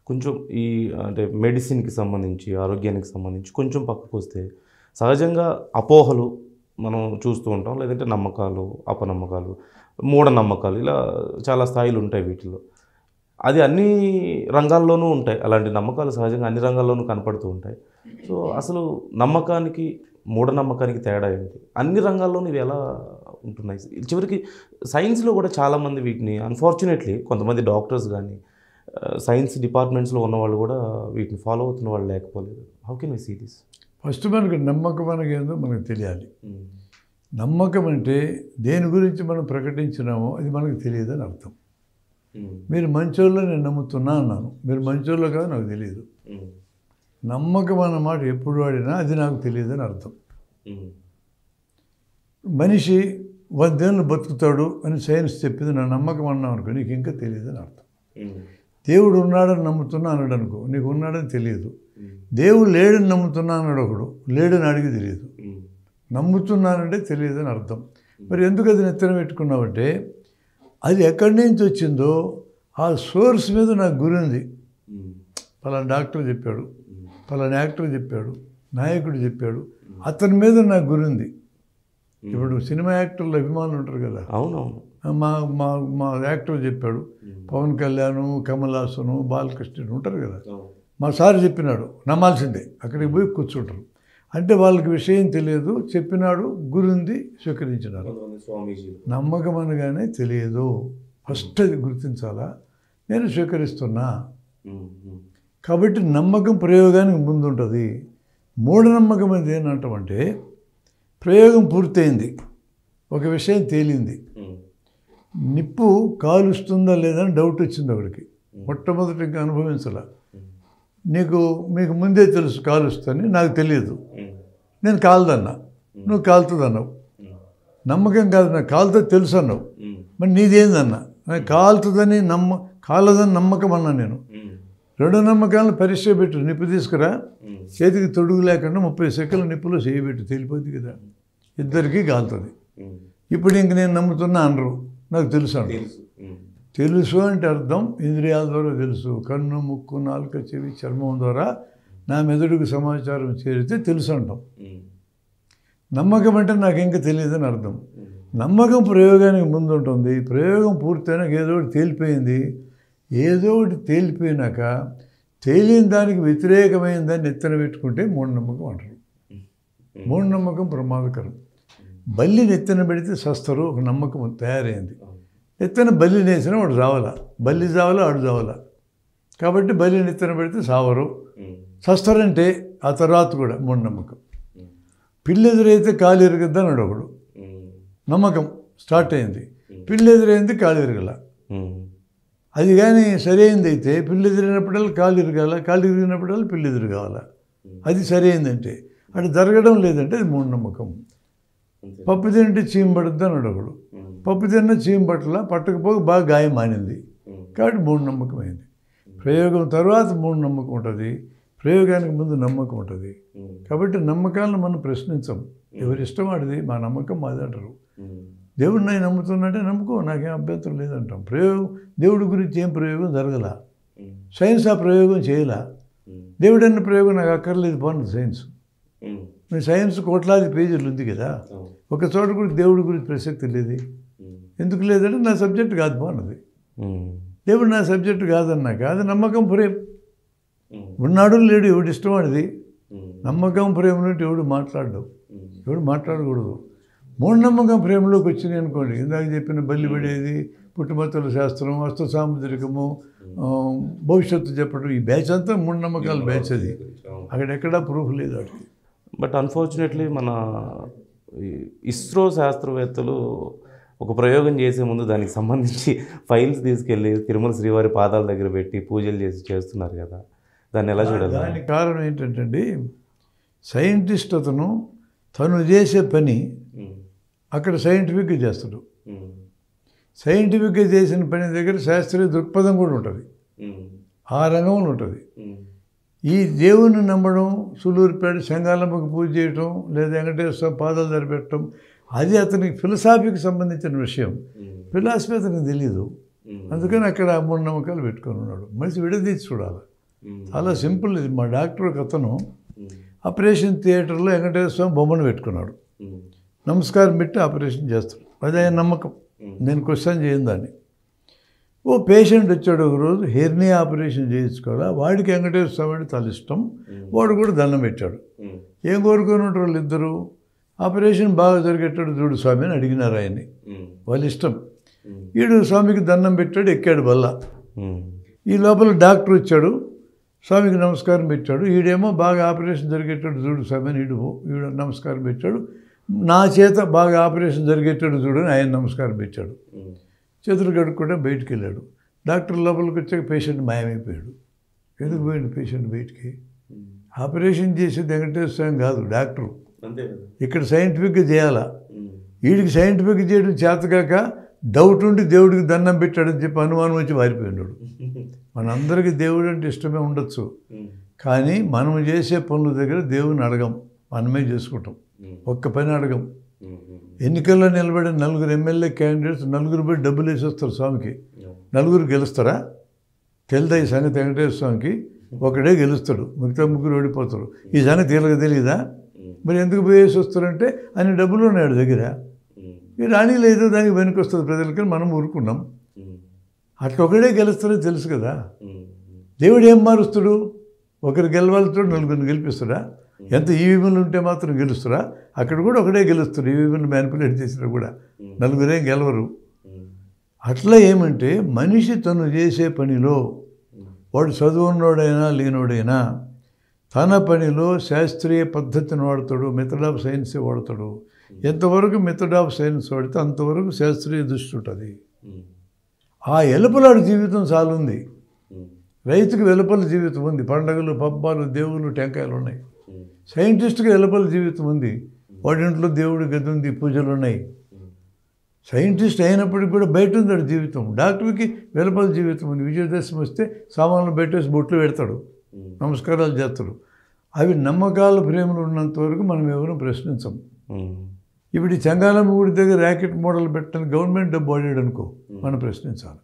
కొంచెం ఈ అంటే మెడిసిన్‌కి సంబంధించి, ఆరోగ్యానికి సంబంధించి కొంచెం పక్కకొస్తే సహజంగా అపోహలు మనం చూస్తూ ఉంటాం. లేదంటే నమ్మకాలు, అపనమ్మకాలు, మూఢనమ్మకాలు ఇలా చాలా స్థాయిలు ఉంటాయి వీటిలో. అది అన్ని రంగాల్లోనూ ఉంటాయి. అలాంటి నమ్మకాలు సహజంగా అన్ని రంగాల్లోనూ కనపడుతూ ఉంటాయి. సో, అసలు నమ్మకానికి, మూఢనమ్మకానికి తేడా ఏంటి? అన్ని రంగాల్లోనూ ఇవి ఎలా ఉంటున్నాయి? చివరికి సైన్స్‌లో కూడా చాలామంది వీటిని అన్‌ఫార్చునేట్‌లీ కొంతమంది డాక్టర్స్ గానీ, సైన్స్ డిపార్ట్మెంట్స్‌లో ఉన్నవాళ్ళు కూడా వీటిని ఫాలో అవుతున్న వాళ్ళు లేకపోలేదు. How can we see this? First మనకు నమ్మకం అనేది ఏందో మనకు తెలియాలి. నమ్మకం అంటే దేని గురించి మనం ప్రకటించినామో అది మనకు తెలియదని అర్థం. మీరు మంచోళ్ళు నేను నమ్ముతున్నా అన్నాను, మీరు మంచోళ్ళు కాదు నాకు తెలియదు. నమ్మకం అన్న మాట ఎప్పుడు వాడినా అది నాకు తెలియదని అర్థం. మనిషి 100 ఏళ్ళు బతుకుతాడు అని సైన్స్ చెప్పింది నా నమ్మకం అన్నావు అనుకో, నీకు ఇంకా తెలియదని అర్థం. దేవుడు ఉన్నాడని నమ్ముతున్నా అన్నాడు అనుకో, నీకు ఉన్నాడని తెలియదు. దేవుడు లేడని నమ్ముతున్నా అన్నాడు ఒకడు, లేడని అడిగి తెలియదు. నమ్ముతున్నానంటే తెలియదని అర్థం. మరి ఎందుకు అది నెత్తన పెట్టుకున్నావంటే అది ఎక్కడి నుంచి వచ్చిందో ఆ సోర్స్ మీద నాకు గురి ఉంది. పలానా డాక్టర్ చెప్పాడు, పలానా యాక్టర్ చెప్పాడు, నాయకుడు చెప్పాడు, అతని మీద నాకు గురి ఉంది. ఇప్పుడు సినిమా యాక్టర్లు అభిమానులు ఉంటారు కదా, అవునవును, మా మా మా యాక్టర్ చెప్పాడు, పవన్ కళ్యాణ్, కమల్ హాసన్, బాలకృష్ణుడు ఉంటారు కదా, మా సార్ చెప్పినాడు నమ్మాల్సిందే, అక్కడికి పోయి కూర్చుంటారు. అంటే వాళ్ళకి విషయం తెలియదు, చెప్పినాడు, గురుంది, స్వీకరించినారు. నమ్మకం అనగానే తెలియదు, ఫస్ట్ అది గుర్తించాలా, నేను స్వీకరిస్తున్నా. కాబట్టి నమ్మకం ప్రయోగానికి ముందుంటుంది. మూఢనమ్మకం అనేది ఏంటంటే ప్రయోగం పూర్తయింది, ఒక విషయం తేలింది, నిప్పు కాలుస్తుందా లేదా అని డౌట్ వచ్చింది ఒకడికి, మొట్టమొదటి ఇంకా అనుభవించాల. మీకు ముందే తెలుసు కాలుస్తని, నాకు తెలియదు, నేను కాలదన్నా, నువ్వు కాలుతుందన్నావు. నమ్మకం కాదు, నాకు కాలుతుంది తెలుసు అన్నావు, మరి నీదేందన్నా, నాకు కాలుతుందని కాలదని నమ్మకం అన్నా. నేను 2 నమ్మకాలను పరీక్ష పెట్టు, నిప్పు తీసుకురా, చేతికి తొడుగు లేకుండా 30 సెకండ్ల నిప్పులో చేయబెట్టు, తెలిపోద్ది కదా, ఇద్దరికీ కాలుతుంది. ఇప్పుడు ఇంక నేను నమ్ముతున్నా అనరు, నాకు తెలుసు అంటారు. తెలుసు అంటే అర్థం ఇంద్రియాల ద్వారా తెలుసు, కన్ను, ముక్కు, నాలుక, చెవి, చర్మం ద్వారా నా మెదడుకు సమాచారం చేరితే తెలుసు అంటాం. నమ్మకం అంటే నాకు ఇంకా తెలియదని అర్థం. నమ్మకం ప్రయోగానికి ముందు ఉంటుంది, ప్రయోగం పూర్తయినాక ఏదో ఒకటి తేలిపోయింది. ఏదో ఒకటి తేలిపోయినాక తేలిన దానికి వ్యతిరేకమైన దాన్ని ఎత్తన పెట్టుకుంటే మూఢనమ్మకం అంటారు. మూఢనమ్మకం ప్రమాదకరం. బల్లిని ఎత్తన పెడితే సస్తారు, ఒక నమ్మకం తయారైంది. ఎత్తన బల్లిని వేసినా వాడు చావాలా, బల్లి చావాలా, ఆడు చావాలా. కాబట్టి బల్లిని ఎత్తన పెడితే సావరు, సస్తారంటే ఆ తర్వాత కూడా మూఢనమ్మకం. పిల్లి ఎదురైతే కాలు ఎరగద్దని అడొకడు, నమ్మకం స్టార్ట్ అయింది. పిల్లి ఎదురైంది, కాలు ఎరగల. అది కానీ సరైనది అయితే పిల్లి ఎదిరినప్పుడల్లా కాలు ఎరగాల, కాలు ఎరిగినప్పుడల్లా పిల్లి ఎదురు కావాలా. అది సరైనదంటే, అది జరగడం లేదంటే అది మూఢనమ్మకం. పప్పు తింటే చీమ పడుద్ది అని అడొకడు, పప్పు తిన్న చీమ పట్టకపోక బాగా గాయం మానింది, కాబట్టి మూఢనమ్మకం అయింది. ప్రయోగం తర్వాత మూఢనమ్మకం ఉంటుంది, ప్రయోగానికి ముందు నమ్మకం ఉంటుంది. కాబట్టి నమ్మకాలను మనం ప్రశ్నించాం, ఎవరి ఇష్టం వాడిది, మా నమ్మకం మాది అంటారు. దేవుడు నేను నమ్ముతున్నట్టే నమ్ముకో, నాకేం అభ్యంతరం లేదంటాం. ప్రయోగం దేవుడి గురించి ఏం ప్రయోగం జరగల, సైన్స్ ఆ ప్రయోగం చేయలే. దేవుడు అన్న ప్రయోగం నాకు అక్కర్లేదు పోను సైన్స్. మీ సైన్స్ కోట్లాది పేజీలు ఉంది కదా, ఒక చోట కూడా దేవుడి గురించి ప్రసక్తి లేదు. ఎందుకు లేదంటే నా సబ్జెక్ట్ కాదు బాగున్నది, దేవుడు నా సబ్జెక్టు కాదన్నాక అది నమ్మకం ప్రేమ. ఉన్నాడు లేడు ఎవడు ఇష్టం వాడిది. నమ్మకం ప్రేమలో ఎవడు మాట్లాడడు, ఎవడు మాట్లాడకూడదు. మూఢనమ్మకం ప్రేమలోకి వచ్చినాయి అనుకోండి, ఇందాక చెప్పిన బల్లి పడేది, పుట్టుమతుల శాస్త్రం, వస్తు సాముద్రికము, భవిష్యత్తు చెప్పడం, ఈ బ్యాచ్ అంతా మూఢనమ్మకాల బ్యాచ్. అది అక్కడెక్కడా ప్రూఫ్ లేదు వాడికి. బట్ అన్ఫార్చునేట్లీ మన ఇస్రో శాస్త్రవేత్తలు ఒక ప్రయోగం చేసే ముందు దానికి సంబంధించి ఫైల్స్ తీసుకెళ్ళి తిరుమల శ్రీవారి పాదాల దగ్గర పెట్టి పూజలు చేస్తున్నారు కదా, దాన్ని ఎలా చూడాలి? దానికి కారణం ఏంటంటే సైంటిస్ట్ అతను తను చేసే పని అక్కడ సైంటిఫిక్గా చేస్తాడు. సైంటిఫిక్గా చేసిన పని దగ్గర శాస్త్రీయ దృక్పథం కూడా ఉంటుంది, ఆ రంగంలో ఉంటుంది. ఈ దేవుని నమ్మడం, సులూరుపేట శంగాలమ్మకు పూజ చేయటం, లేదా వెంకటేశ్వర పాదాలు ధరిపెట్టడం, అది అతనికి ఫిలసాఫీకి సంబంధించిన విషయం. ఫిలాసఫీ అతనికి తెలియదు, అందుకని అక్కడ మూఢనమ్మకాలు పెట్టుకొని ఉన్నాడు. మనిషి విడదీసి చూడాలి. చాలా సింపుల్ ఇది. మా డాక్టర్ ఒక అతను ఆపరేషన్ థియేటర్లో వెంకటేశ్వర స్వామి బొమ్మను పెట్టుకున్నాడు. నమస్కారం పెట్టి ఆపరేషన్ చేస్తాడు. అది ఆయన నమ్మకం. నేను క్వశ్చన్ చేయను దాన్ని. ఓ పేషెంట్ వచ్చాడు ఒకరోజు, హెర్నియా ఆపరేషన్ చేయించుకోవాలా, వాడికి వెంకటేశ్వర స్వామి అంటే చాలా ఇష్టం. వాడు కూడా దండం పెట్టాడు. ఏం కోరుకుని ఉంటారు వాళ్ళిద్దరూ? ఆపరేషన్ బాగా జరిగేటట్టు చూడు స్వామి అని అడిగినారు ఆయన్ని. వాళ్ళ ఇష్టం. వీడు స్వామికి దండం పెట్టాడు, ఎక్కాడు బల్ల. ఈ లోపల డాక్టర్ వచ్చాడు, స్వామికి నమస్కారం పెట్టాడు. ఈడేమో బాగా ఆపరేషన్ జరిగేటట్టు చూడు స్వామి అని వీడు నమస్కారం పెట్టాడు. నా చేత బాగా ఆపరేషన్ జరిగేటట్టు చూడని ఆయన నమస్కారం పెట్టాడు. చేతులు కడుక్కుంటే బయటికి వెళ్ళాడు. డాక్టర్ లోపలికి వచ్చాక పేషెంట్ మాయమైపోయాడు. ఎందుకు పోయింది పేషెంట్ బయటికి? ఆపరేషన్ చేసేది వెంకటేశ్వర స్వామి కాదు, డాక్టరు. ఇక్కడ సైంటిఫిక్గా చేయాలా. వీడికి సైంటిఫిక్గా చేయడం చేతకాక డౌట్ ఉండి దేవుడికి దండం పెట్టాడని చెప్పి అనుమానం వచ్చి వారిపోయినాడు. మనందరికీ దేవుడు అంటే ఇష్టమే ఉండొచ్చు, కానీ మనం చేసే పనుల దగ్గర దేవుని అడగం, మనమే చేసుకుంటాం. ఒక్క పని అడగం. ఎన్నికల్లో నిలబడిన 4 ఎమ్మెల్యే క్యాండిడేట్స్ 4 పోయి డబ్బులు వేసేస్తారు స్వామికి. 4 గెలుస్తారా? తెలుదా ఈ సంగతి? వెంకటేశ్వర స్వామికి ఒకడే గెలుస్తాడు, మిగతా 3 ఓడిపోతారు. ఈ సంగతి వీళ్ళకి తెలియదా? మరి ఎందుకు పోయేసి వస్తారంటే అన్ని డబ్బులు ఉన్నాడు దగ్గర. ఈ రాణి లేదు, దానికి వెనక్కి వస్తుంది ప్రజలకి, మనం ఊరుకున్నాం. అట్లా ఒకడే గెలుస్తారని తెలుసు కదా. దేవుడు ఏం మారుస్తాడు? ఒకరు గెలవాలతో 4 గెలిపిస్తాడా? ఎంత ఈవీఎంలు ఉంటే మాత్రం గెలుస్తారా? అక్కడ కూడా ఒకడే గెలుస్తారు. ఈవీఎంలు మ్యానిపులేట్ చేసినా కూడా 4 గెలవరు. అట్లా ఏమంటే మనిషి తను చేసే పనిలో, వాడు చదువున్నోడైనా లేనోడైనా, తన పనిలో శాస్త్రీయ పద్ధతిని వాడతాడు, మెథడ్ ఆఫ్ సైన్సే వాడతాడు. ఎంతవరకు మెథడ్ ఆఫ్ సైన్స్ వాడితే అంతవరకు శాస్త్రీయ దృష్టి ఉంటుంది. ఆ ఎలుపలాడు జీవితం చాలుంది. రైతుకు వెలుపల జీవితం ఉంది, పండగలు, పబ్బాలు, దేవుళ్ళు, టెంకాయలు ఉన్నాయి. సైంటిస్ట్కి వెలుపల జీవితం ఉంది, వాడింట్లో దేవుడి గది ఉంది, పూజలు ఉన్నాయి. సైంటిస్ట్ అయినప్పటికీ కూడా బయట ఉంది జీవితం. డాక్టర్కి వెలుపల జీవితం ఉంది. విజయదశమి వస్తే సామాన్లు పెట్టేసి బొట్లు పెడతాడు, నమస్కారాలు చేస్తాడు. అవి నమ్మకాల ప్రేమలు ఉన్నంత వరకు మనం ఎవరూ ప్రశ్నించం. ఇప్పుడు ఈ చెంగాలమ్మ గుడి దగ్గర ర్యాకెట్ మోడల్ పెట్టడానికి గవర్నమెంట్ డబ్బు వాడాడు అనుకో, మనం ప్రశ్నించాలి.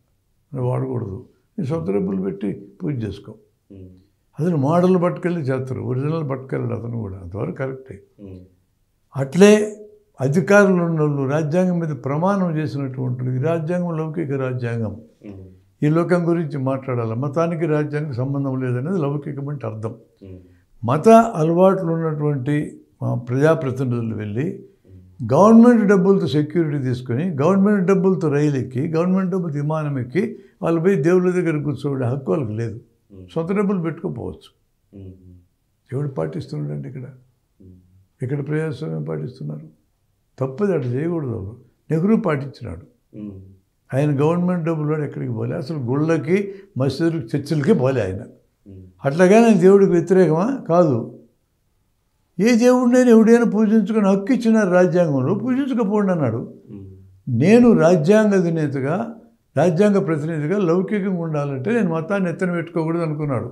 వాడకూడదు, నీ సొంత డబ్బులు పెట్టి పూజ చేసుకో. అతను మోడల్ పట్టుకెళ్ళి చేస్తారు, ఒరిజినల్ పట్టుకెళ్ళాడు అతను కూడా, అంతవరకు కరెక్టే. అట్లే అధికారులు ఉన్నోళ్ళు రాజ్యాంగం మీద ప్రమాణం చేసినటువంటి ఈ రాజ్యాంగం లౌకిక రాజ్యాంగం. ఈ లోకం గురించి మాట్లాడాలి. మతానికి రాజ్యాంగం సంబంధం లేదనేది లౌకికం అంటే అర్థం. మత అలవాట్లు ఉన్నటువంటి ప్రజాప్రతినిధులు వెళ్ళి గవర్నమెంట్ డబ్బులతో సెక్యూరిటీ తీసుకొని, గవర్నమెంట్ డబ్బులతో రైలు ఎక్కి, గవర్నమెంట్ డబ్బులతో విమానం ఎక్కి వాళ్ళు పోయి దేవుళ్ళ దగ్గర కూర్చోవడం హక్కు వాళ్ళకి లేదు. సొంత డబ్బులు పెట్టుకోపోవచ్చు. దేవుడు పాటిస్తున్నాడండి ఇక్కడ ప్రజాస్వామ్యం పాటిస్తున్నారు. తప్పది, అటు చేయకూడదు. వాళ్ళు నెహ్రూ పాటించినాడు. ఆయన గవర్నమెంట్ డబ్బులు ఎక్కడికి పోలే, అసలు గుళ్ళకి, మసీదులకి, చర్చిలకి పోలే ఆయన. అట్లాగానే ఆయన దేవుడికి వ్యతిరేకమా? కాదు. ఏ దేవుడినైనా ఎవడైనా పూజించుకొని హక్కు ఇచ్చినారు రాజ్యాంగంలో, పూజించకపోండి అన్నాడు. నేను రాజ్యాంగ అధినేతగా, రాజ్యాంగ ప్రతినిధిగా లౌకికంగా ఉండాలంటే నేను మతాన్ని ఎత్తన పెట్టుకోకూడదు అనుకున్నాడు.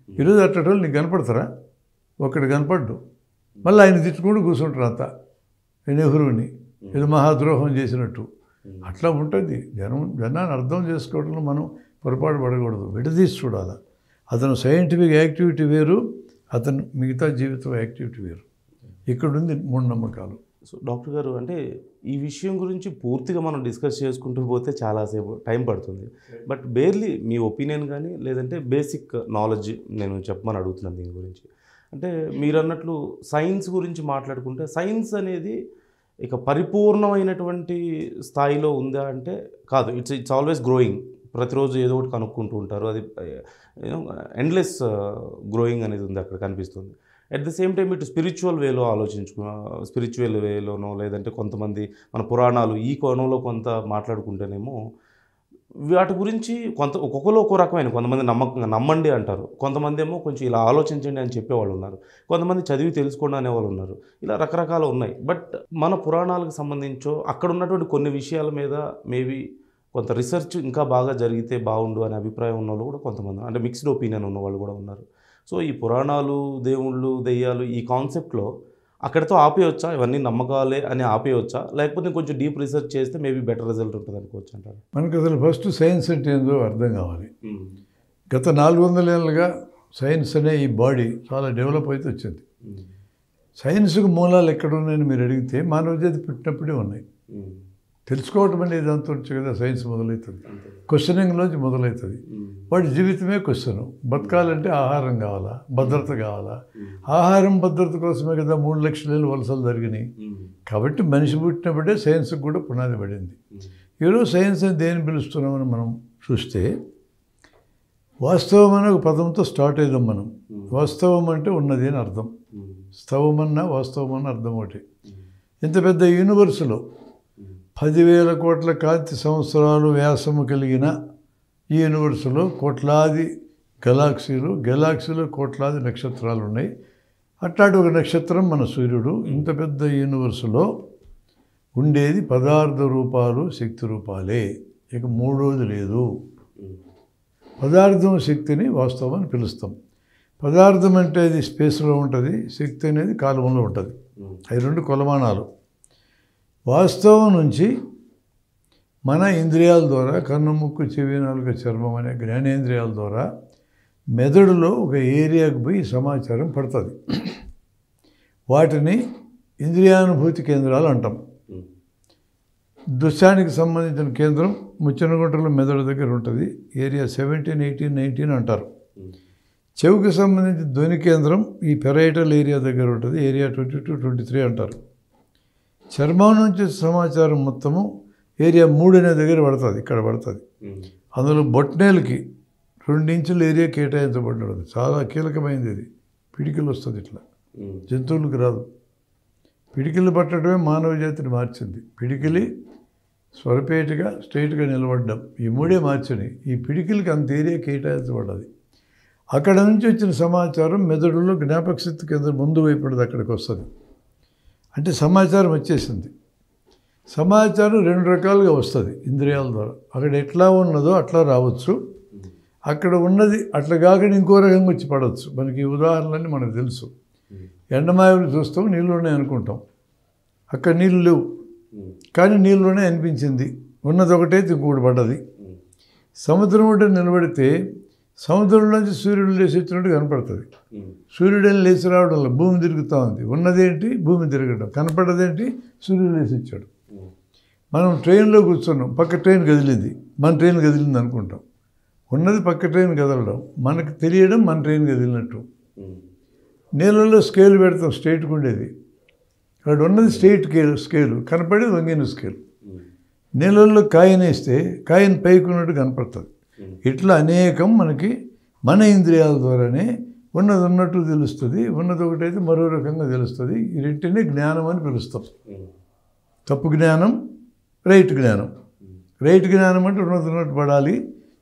ఈరోజు అట్టటోళ్ళు నీకు కనపడతారా? ఒకటి కనపడ్డు. మళ్ళీ ఆయన తిట్టుకుంటూ కూర్చుంటారు అంతా, నెహ్రూని ఏదో మహాద్రోహం చేసినట్టు. అట్లా ఉంటుంది. జనాన్ని అర్థం చేసుకోవడంలో మనం పొరపాటు పడకూడదు, విడదీసి చూడాలి. అతను సైంటిఫిక్ యాక్టివిటీ వేరు, అతను మిగతా జీవితం యాక్టివిటీ వేరు. ఇక్కడుంది మూఢనమ్మకాలు. సో డాక్టర్ గారు, అంటే ఈ విషయం గురించి పూర్తిగా మనం డిస్కస్ చేసుకుంటూ పోతే చాలాసేపు టైం పడుతుంది. బట్ బేర్లీ మీ ఒపీనియన్ కానీ లేదంటే బేసిక్ నాలెడ్జ్ నేను చెప్పమని అడుగుతున్నాను దీని గురించి. అంటే మీరు అన్నట్లు సైన్స్ గురించి మాట్లాడుకుంటే, సైన్స్ అనేది ఇక పరిపూర్ణమైనటువంటి స్థాయిలో ఉందా అంటే కాదు. It's always growing. ప్రతిరోజు ఏదో ఒకటి కనుక్కుంటూ ఉంటారు. అది ఎండ్లెస్ గ్రోయింగ్ అనేది ఉంది అక్కడ కనిపిస్తుంది. అట్ ద సేమ్ టైం ఇటు స్పిరిచువల్ వేలోనో లేదంటే కొంతమంది మన పురాణాలు ఈ కోణంలో కొంత మాట్లాడుకుంటేనేమో వాటి గురించి ఒక్కొక్కరు ఒక్కో రకమైన, కొంతమంది నమ్మండి అంటారు, కొంతమంది ఏమో కొంచెం ఇలా ఆలోచించండి అని చెప్పేవాళ్ళు ఉన్నారు, కొంతమంది చదివి తెలుసుకోండి అనేవాళ్ళు ఉన్నారు. ఇలా రకరకాలు ఉన్నాయి. బట్ మన పురాణాలకు సంబంధించో అక్కడ ఉన్నటువంటి కొన్ని విషయాల మీద మేబీ కొంత రీసెర్చ్ ఇంకా బాగా జరిగితే బాగుండు అనే అభిప్రాయం ఉన్న వాళ్ళు కూడా కొంతమంది, అంటే మిక్స్డ్ ఒపీనియన్ ఉన్న వాళ్ళు కూడా ఉన్నారు. సో ఈ పురాణాలు, దేవుళ్ళు, దెయ్యాలు ఈ కాన్సెప్ట్లో అక్కడితో ఆపేయవచ్చా? ఇవన్నీ నమ్మకాలే అని ఆపేయవచ్చా? లేకపోతే కొంచెం డీప్ రీసెర్చ్ చేస్తే మేబీ బెటర్ రిజల్ట్ ఉంటుంది అనుకోవచ్చు అంటారు? మనకు అసలు ఫస్ట్ సైన్స్ అంటే ఏందో అర్థం కావాలి. గత 400 ఏళ్ళుగా సైన్స్ అనే ఈ బాడీ చాలా డెవలప్ అయితే వచ్చింది. సైన్స్కు మూలాలు ఎక్కడ ఉన్నాయని మీరు అడిగితే మానవ జాతి పుట్టినప్పుడే ఉన్నాయి. తెలుసుకోవటం అనేది దాంతో కదా సైన్స్ మొదలవుతుంది. క్వశ్చనింగ్లోంచి మొదలవుతుంది. వాడి జీవితమే క్వశ్చన్. బతకాలంటే ఆహారం కావాలా, భద్రత కావాలా. ఆహారం భద్రత కోసమే కదా 3 లక్షల వలసలు జరిగినాయి. కాబట్టి మనిషి పుట్టినప్పుడే సైన్స్కి కూడా పునాది పడింది. ఈరోజు సైన్స్ అని దేని పిలుస్తున్నామని మనం చూస్తే వాస్తవం అనే ఒక పదంతో స్టార్ట్ అయ్యాం మనం. వాస్తవం అంటే ఉన్నది అని అర్థం. స్తవం అన్నా వాస్తవం అన్న అర్థం ఒకటి. ఇంత పెద్ద యూనివర్స్లో 10,000 కోట్ల కాంతి సంవత్సరాలు వ్యాసము కలిగిన ఈ యూనివర్స్లో కోట్లాది గెలాక్సీలు కోట్లాది నక్షత్రాలు ఉన్నాయి. అట్లాంటి ఒక నక్షత్రం మన సూర్యుడు. ఇంత పెద్ద యూనివర్స్లో ఉండేది పదార్థ రూపాలు, శక్తి రూపాలే. ఇక మూడోది లేదు. పదార్థం శక్తిని వాస్తవం అని పిలుస్తాం. పదార్థం అంటే అది స్పేస్లో ఉంటుంది, శక్తి అనేది కాలంలో ఉంటుంది. అవి 2 కొలమానాలు. వాస్తవం నుంచి మన ఇంద్రియాల ద్వారా కన్ను, ముక్కు, చెవి, నాలుక, చర్మం అనే జ్ఞానేంద్రియాల ద్వారా మెదడులో ఒక ఏరియాకు పోయి సమాచారం పడుతుంది. వాటిని ఇంద్రియానుభూతి కేంద్రాలు అంటాం. దృశ్యానికి సంబంధించిన కేంద్రం ముచ్చనగుంటలో మెదడు దగ్గర ఉంటుంది. ఏరియా 17, 18, 19 అంటారు. చెవికి సంబంధించిన ధ్వని కేంద్రం ఈ పెరైటల్ ఏరియా దగ్గర ఉంటుంది. ఏరియా 22, 23 అంటారు. చర్మం నుంచి సమాచారం మొత్తము ఏరియా 3 అనే దగ్గర పడుతుంది. ఇక్కడ పడుతుంది. అందులో బొట్నేలకి 2 ఇంచుల ఏరియా కేటాయించబడ్డది. చాలా కీలకమైనది ఇది. పిడికిలు వస్తుంది ఇట్లా, జంతువులకు రాదు. పిడికిలు పట్టడమే మానవ జాతిని మార్చింది. పిడికిలి స్వరపేటగా స్ట్రైట్గా నిలబడ్డం, ఈ 3 మార్చినాయి. ఈ పిడికిలకి అంత ఏరియా కేటాయించబడ్డది. అక్కడ నుంచి వచ్చిన సమాచారం మెదడులో జ్ఞాపక శక్తి కేంద్రం ముందు వైపుది అక్కడికి వస్తుంది. అంటే సమాచారం వచ్చేసింది. సమాచారం 2 రకాలుగా వస్తుంది ఇంద్రియాల ద్వారా. అక్కడ ఎట్లా ఉన్నదో అట్లా రావచ్చు. అక్కడ ఉన్నది అట్లా కాకుండా ఇంకో రకంగా వచ్చి పడవచ్చు. మనకి ఈ ఉదాహరణలన్నీ మనకు తెలుసు. ఎండమావులు చూస్తాం, నీళ్ళు ఉన్నాయి అనుకుంటాం. అక్కడ నీళ్ళు లేవు, కానీ నీళ్ళలోనే అనిపించింది. ఉన్నది ఒకటైతే ఇంకోటి పడ్డది. సముద్రం ఒకటి నిలబడితే సముద్రంలోంచి సూర్యుడు లేచి వచ్చినట్టు కనపడుతుంది. సూర్యుడని లేచి రావడం వల్ల భూమి తిరుగుతూ ఉంది. ఉన్నదేంటి? భూమి తిరగడం. కనపడ్డదేంటి? సూర్యుడు లేచి వచ్చాడు. మనం ట్రైన్లో కూర్చున్నాం, పక్క ట్రైన్ కదిలింది, మన ట్రైన్ కదిలింది అనుకుంటాం. ఉన్నది పక్క ట్రైన్ కదలడం, మనకు తెలియడం మన ట్రైన్ కదిలినట్టు. నీళ్ళల్లో స్కేల్ పెడతాం, స్ట్రైట్గా ఉండేది. అక్కడ ఉన్నది స్ట్రైట్ స్కేలు, కనపడేది వంగిన స్కేలు. నీళ్ళల్లో కాయిన్ వేస్తే కాయిన్ పైకి ఉన్నట్టు కనపడుతుంది. ఇట్లా అనేకం మనకి మన ఇంద్రియాల ద్వారానే ఉన్నది ఉన్నట్టు తెలుస్తుంది. ఉన్నది ఒకటైతే మరో రకంగా తెలుస్తుంది. ఈ రెంటినే జ్ఞానం అని పిలుస్తాం. తప్పు జ్ఞానం, రైట్ జ్ఞానం. రైట్ జ్ఞానం అంటే ఉన్నది ఉన్నట్టు పడాలి.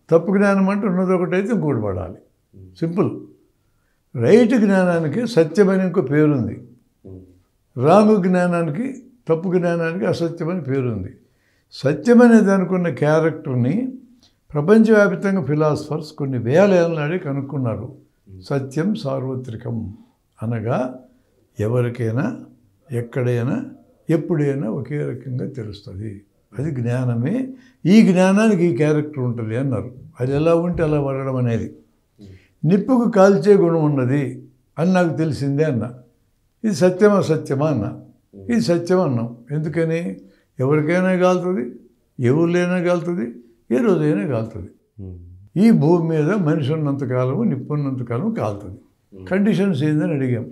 తప్పు జ్ఞానం అంటే ఉన్నది ఒకటైతే ఇంకోటి పడాలి. సింపుల్. రైట్ జ్ఞానానికి సత్యమని ఇంకో పేరుంది. రాంగ్ జ్ఞానానికి, తప్పు జ్ఞానానికి అసత్యమని పేరుంది. సత్యమనే దానికి ఉన్న క్యారెక్టర్ని ప్రపంచవ్యాప్తంగా ఫిలాసఫర్స్ కొన్ని వేల ఏళ్ళ నాడే కనుక్కున్నారు. సత్యం సార్వత్రికం అనగా ఎవరికైనా ఎక్కడైనా ఎప్పుడైనా ఒకే రకంగా తెలుస్తుంది. అది జ్ఞానమే. ఈ జ్ఞానానికి ఈ క్యారెక్టర్ ఉంటుంది అన్నారు. అది ఎలా ఉంటే అలా పడడం అనేది. నిప్పుకు కాల్చే గుణం ఉన్నది అని నాకు తెలిసిందే అన్న. ఇది సత్యమా సత్యమా అన్న. ఇది సత్యం అన్నాం. ఎందుకని? ఎవరికైనా కాలుతుంది, ఎవరికైనా కాలుతుంది, ఏ రోజైనా కాలుతుంది. ఈ భూమి మీద మనిషి ఉన్నంతకాలము, నిప్పు ఉన్నంతకాలం కాలుతుంది. కండిషన్స్ ఏందని అడిగాం.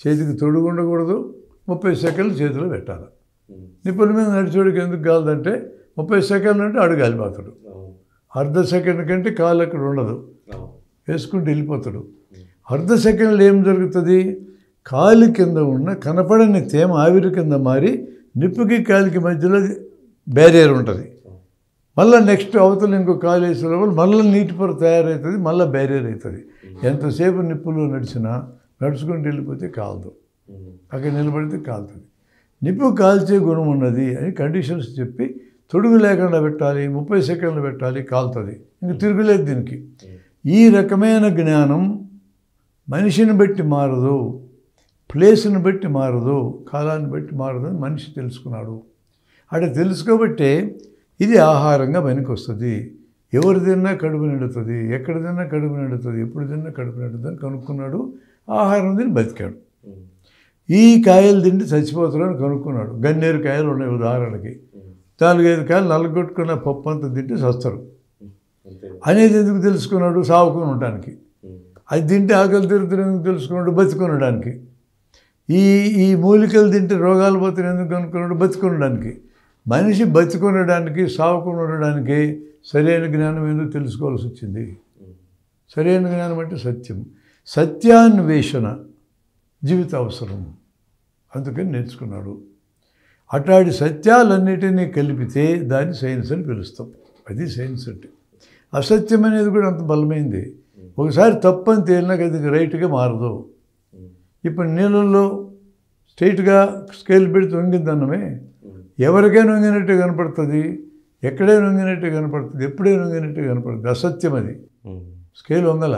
చేతికి తొడుగు ఉండకూడదు, 30 సెకండ్లు చేతిలో పెట్టాలి. నిప్పుల మీద నడిచోడికి ఎందుకు కాలదంటే 30 సెకండ్లు అంటే అడుగు కాలిపోతాడు. అర్ధ సెకండ్ కంటే కాలు అక్కడ ఉండదు, వేసుకుంటూ వెళ్ళిపోతాడు. అర్ధ సెకండ్లు ఏం జరుగుతుంది? కాలు కింద ఉన్న కనపడని తేమ ఆవిరి కింద మారి నిప్పుకి కాలికి మధ్యలో బ్యారియర్ ఉంటుంది. మళ్ళీ నెక్స్ట్ అవతల ఇంకో కాలు వేసే లోపల మళ్ళీ నీటి పొర తయారవుతుంది, మళ్ళీ బ్యారియర్ అవుతుంది. ఎంతసేపు నిప్పులో నడిచినా నడుచుకుంటూ వెళ్ళిపోతే కాలదు, అక్కడ నిలబడితే కాలుతుంది. నిప్పు కాల్చే గుణం ఉన్నది అని కండిషన్స్ చెప్పి తొడుగు లేకుండా పెట్టాలి, 30 సెకండ్లు పెట్టాలి, కాలుతుంది. ఇంక తిరుగులేదు దీనికి. ఈ రకమైన జ్ఞానం మనిషిని బట్టి మారదు, ప్లేస్ని బట్టి మారదు, కాలాన్ని బట్టి మారదు అని మనిషి తెలుసుకున్నాడు. అంటే తెలుసుకోబట్టే ఇది ఆహారంగా పనికి వస్తుంది, ఎవరు తిన్నా కడుపు నిండుతుంది, ఎక్కడ తిన్నా కడుపు నిండుతుంది, ఎప్పుడు తిన్నా కడుపు నిండుతుంది అని కనుక్కున్నాడు. ఆహారం తిని బతికాడు. ఈ కాయలు తిండి చచ్చిపోతారని కనుక్కున్నాడు. గన్నేరు కాయలు ఉన్నాయి ఉదాహరణకి, 4-5 కాయలు నల్లగొట్టుకున్న పప్పు అంతా తింటే చస్తారు అనేది ఎందుకు తెలుసుకున్నాడు? సావుకొని ఉండడానికి. అది తింటే ఆకలి తీరుతుంది ఎందుకు తెలుసుకున్నాడు? బతికొనడానికి. ఈ మూలికలు తింటే రోగాలు పోతాయి ఎందుకు అనుకున్నాడు? బతికొనడానికి. మనిషి బతికొనడానికి, సావుకొని ఉండడానికి సరైన జ్ఞానం ఎందుకు తెలుసుకోవాల్సి వచ్చింది? సరైన జ్ఞానం అంటే సత్యం. సత్యాన్వేషణ జీవిత అవసరం, అందుకని నేర్చుకున్నాడు. అట్లాంటి సత్యాలన్నిటినీ కలిపితే దాన్ని సైన్స్ అని పిలుస్తాం. అది సైన్స్ అంటే. అసత్యం అనేది కూడా అంత బలమైంది. ఒకసారి తప్పని తేలినాక అది రైట్గా మారదు. ఇప్పుడు నీళ్ళల్లో స్ట్రైట్గా స్కేల్ పెడితే వంగిందన్నమే ఎవరికైనా వంగినట్టు కనపడుతుంది, ఎక్కడైనా వంగినట్టు కనపడుతుంది, ఎప్పుడైనా వంగినట్టు కనపడుతుంది. అసత్యం అది. స్కేల్ వంగల.